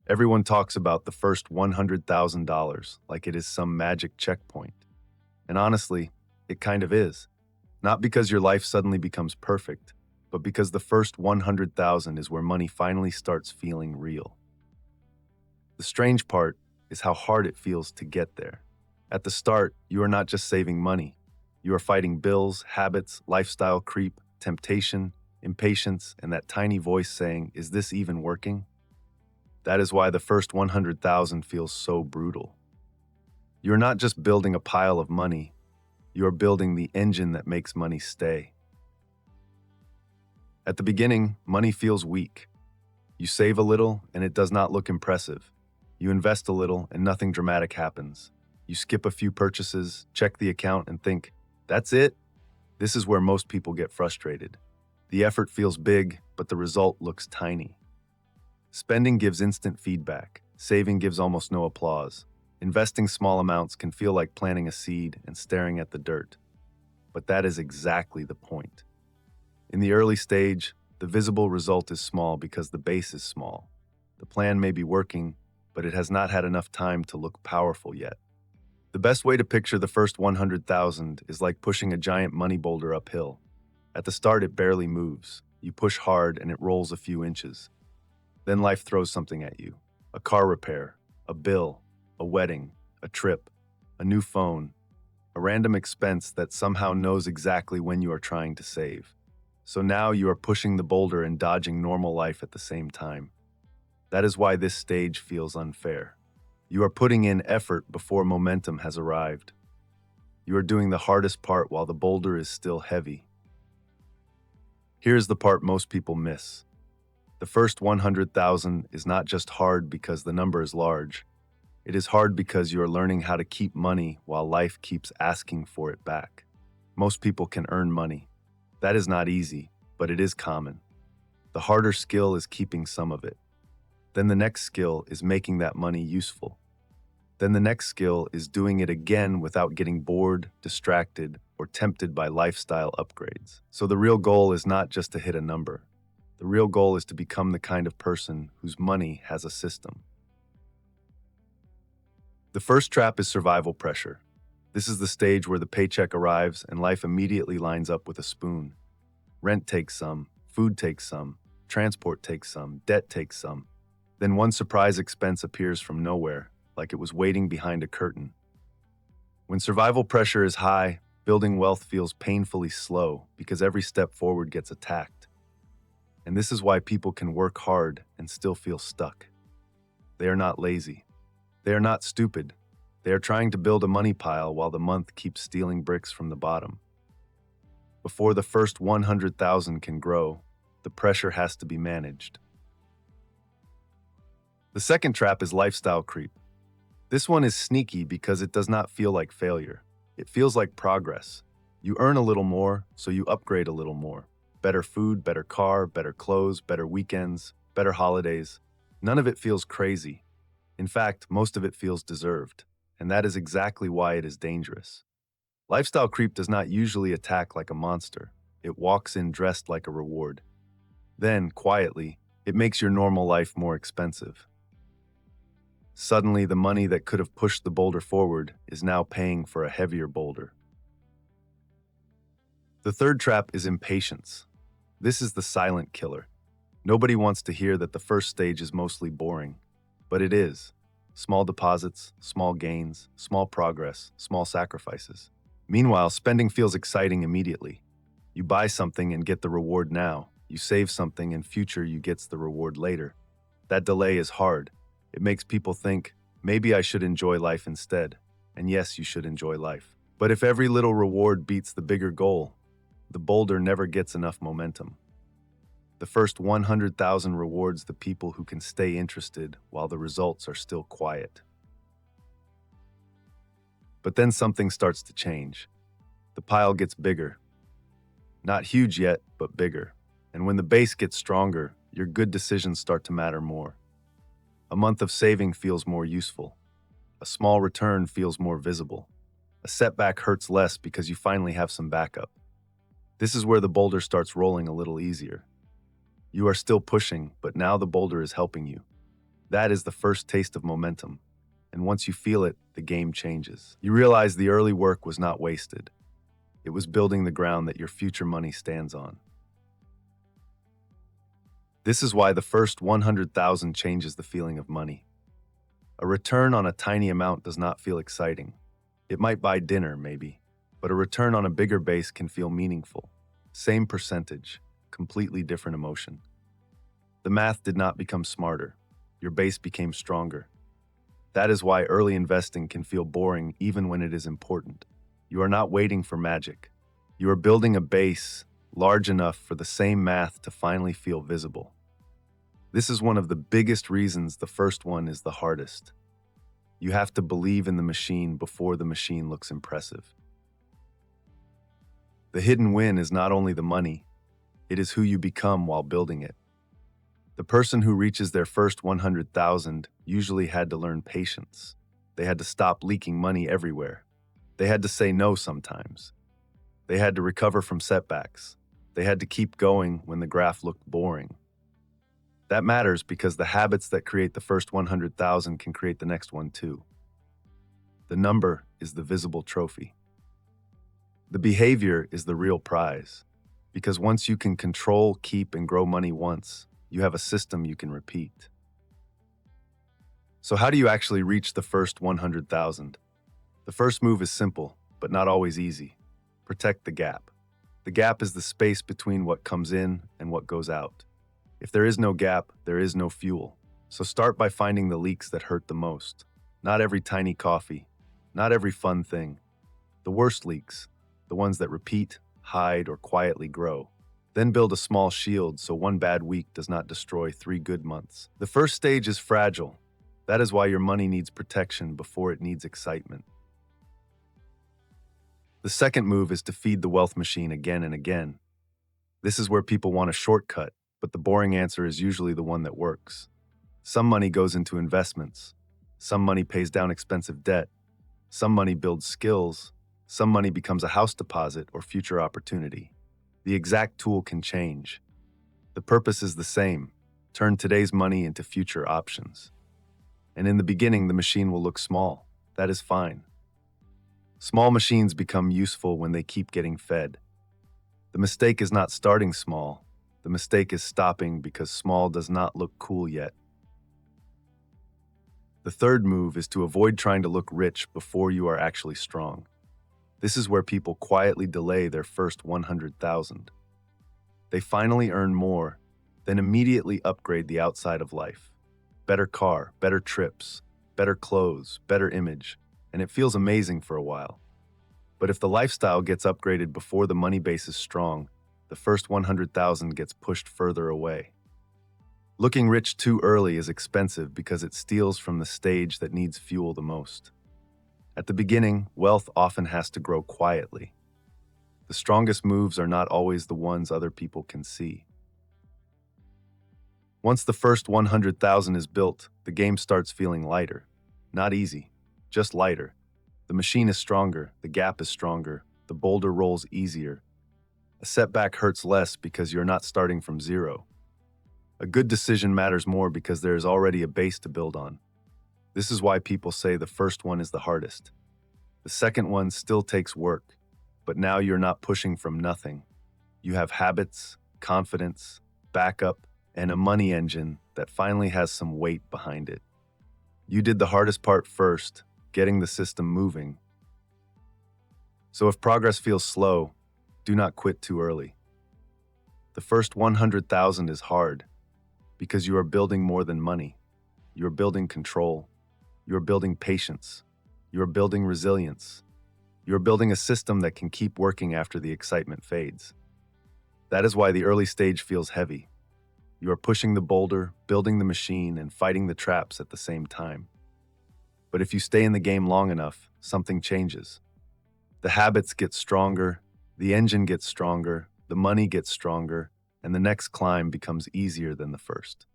Everyone talks about the first $100,000 like it is some magic checkpoint. And honestly, it kind of is. Not because your life suddenly becomes perfect, but because the first 100,000 is where money finally starts feeling real. The strange part is how hard it feels to get there. At the start, you are not just saving money. You are fighting bills, habits, lifestyle creep, temptation, impatience, and that tiny voice saying, "Is this even working?" That is why the first 100,000 feels so brutal. You're not just building a pile of money, you're building the engine that makes money stay. At the beginning, money feels weak. You save a little and it does not look impressive. You invest a little and nothing dramatic happens. You skip a few purchases, check the account, and think, "That's it?" This is where most people get frustrated. The effort feels big, but the result looks tiny. Spending gives instant feedback. Saving gives almost no applause. Investing small amounts can feel like planting a seed and staring at the dirt. But that is exactly the point. In the early stage, the visible result is small because the base is small. The plan may be working, but it has not had enough time to look powerful yet. The best way to picture the first 100,000 is like pushing a giant money boulder uphill. At the start, it barely moves. You push hard and it rolls a few inches. Then life throws something at you: a car repair, a bill, a wedding, a trip, a new phone, a random expense that somehow knows exactly when you are trying to save. So now you are pushing the boulder and dodging normal life at the same time. That is why this stage feels unfair. You are putting in effort before momentum has arrived. You are doing the hardest part while the boulder is still heavy. Here's the part most people miss. The first 100,000 is not just hard because the number is large. It is hard because you are learning how to keep money while life keeps asking for it back. Most people can earn money. That is not easy, but it is common. The harder skill is keeping some of it. Then the next skill is making that money useful. Then the next skill is doing it again without getting bored, distracted, or tempted by lifestyle upgrades. So the real goal is not just to hit a number. The real goal is to become the kind of person whose money has a system. The first trap is survival pressure. This is the stage where the paycheck arrives and life immediately lines up with a spoon. Rent takes some, food takes some, transport takes some, debt takes some. Then one surprise expense appears from nowhere, like it was waiting behind a curtain. When survival pressure is high, building wealth feels painfully slow because every step forward gets attacked. And this is why people can work hard and still feel stuck. They are not lazy. They are not stupid. They are trying to build a money pile while the month keeps stealing bricks from the bottom. Before the first 100,000 can grow, the pressure has to be managed. The second trap is lifestyle creep. This one is sneaky because it does not feel like failure. It feels like progress. You earn a little more, so you upgrade a little more. Better food, better car, better clothes, better weekends, better holidays. None of it feels crazy. In fact, most of it feels deserved. And that is exactly why it is dangerous. Lifestyle creep does not usually attack like a monster. It walks in dressed like a reward. Then, quietly, it makes your normal life more expensive. Suddenly, the money that could have pushed the boulder forward is now paying for a heavier boulder. The third trap is impatience. This is the silent killer. Nobody wants to hear that the first stage is mostly boring, but it is. Small deposits, small gains, small progress, small sacrifices. Meanwhile, spending feels exciting immediately. You buy something and get the reward now. You save something and future you gets the reward later. That delay is hard. It makes people think, maybe I should enjoy life instead. And yes, you should enjoy life. But if every little reward beats the bigger goal, the boulder never gets enough momentum. The first 100,000 rewards the people who can stay interested while the results are still quiet. But then something starts to change. The pile gets bigger. Not huge yet, but bigger. And when the base gets stronger, your good decisions start to matter more. A month of saving feels more useful. A small return feels more visible. A setback hurts less because you finally have some backup. This is where the boulder starts rolling a little easier. You are still pushing, but now the boulder is helping you. That is the first taste of momentum. And once you feel it, the game changes. You realize the early work was not wasted. It was building the ground that your future money stands on. This is why the first 100,000 changes the feeling of money. A return on a tiny amount does not feel exciting. It might buy dinner, maybe, but a return on a bigger base can feel meaningful. Same percentage, completely different emotion. The math did not become smarter. Your base became stronger. That is why early investing can feel boring even when it is important. You are not waiting for magic. You are building a base large enough for the same math to finally feel visible. This is one of the biggest reasons the first one is the hardest. You have to believe in the machine before the machine looks impressive. The hidden win is not only the money, it is who you become while building it. The person who reaches their first 100,000 usually had to learn patience. They had to stop leaking money everywhere. They had to say no sometimes. They had to recover from setbacks. They had to keep going when the graph looked boring. That matters because the habits that create the first 100,000 can create the next one too. The number is the visible trophy. The behavior is the real prize, because once you can control, keep, and grow money once, you have a system you can repeat. So how do you actually reach the first 100,000? The first move is simple, but not always easy. Protect the gap. The gap is the space between what comes in and what goes out. If there is no gap, there is no fuel. So start by finding the leaks that hurt the most. Not every tiny coffee, not every fun thing. The worst leaks, the ones that repeat, hide, or quietly grow. Then build a small shield so one bad week does not destroy 3 good months. The first stage is fragile. That is why your money needs protection before it needs excitement. The second move is to feed the wealth machine again and again. This is where people want a shortcut, but the boring answer is usually the one that works. Some money goes into investments. Some money pays down expensive debt. Some money builds skills. Some money becomes a house deposit or future opportunity. The exact tool can change. The purpose is the same: turn today's money into future options. And in the beginning, the machine will look small. That is fine. Small machines become useful when they keep getting fed. The mistake is not starting small. The mistake is stopping because small does not look cool yet. The third move is to avoid trying to look rich before you are actually strong. This is where people quietly delay their first 100,000. They finally earn more, then immediately upgrade the outside of life. Better car, better trips, better clothes, better image, and it feels amazing for a while. But if the lifestyle gets upgraded before the money base is strong, the first 100,000 gets pushed further away. Looking rich too early is expensive because it steals from the stage that needs fuel the most. At the beginning, wealth often has to grow quietly. The strongest moves are not always the ones other people can see. Once the first 100,000 is built, the game starts feeling lighter. Not easy, just lighter. The machine is stronger, the gap is stronger, the boulder rolls easier. A setback hurts less because you're not starting from zero. A good decision matters more because there is already a base to build on. This is why people say the first one is the hardest. The second one still takes work, but now you're not pushing from nothing. You have habits, confidence, backup, and a money engine that finally has some weight behind it. You did the hardest part first, getting the system moving. So if progress feels slow, do not quit too early. The first 100,000 is hard because you are building more than money. You are building control. You are building patience. You are building resilience. You are building a system that can keep working after the excitement fades. That is why the early stage feels heavy. You are pushing the boulder, building the machine, and fighting the traps at the same time. But if you stay in the game long enough, something changes. The habits get stronger, the engine gets stronger, the money gets stronger, and the next climb becomes easier than the first.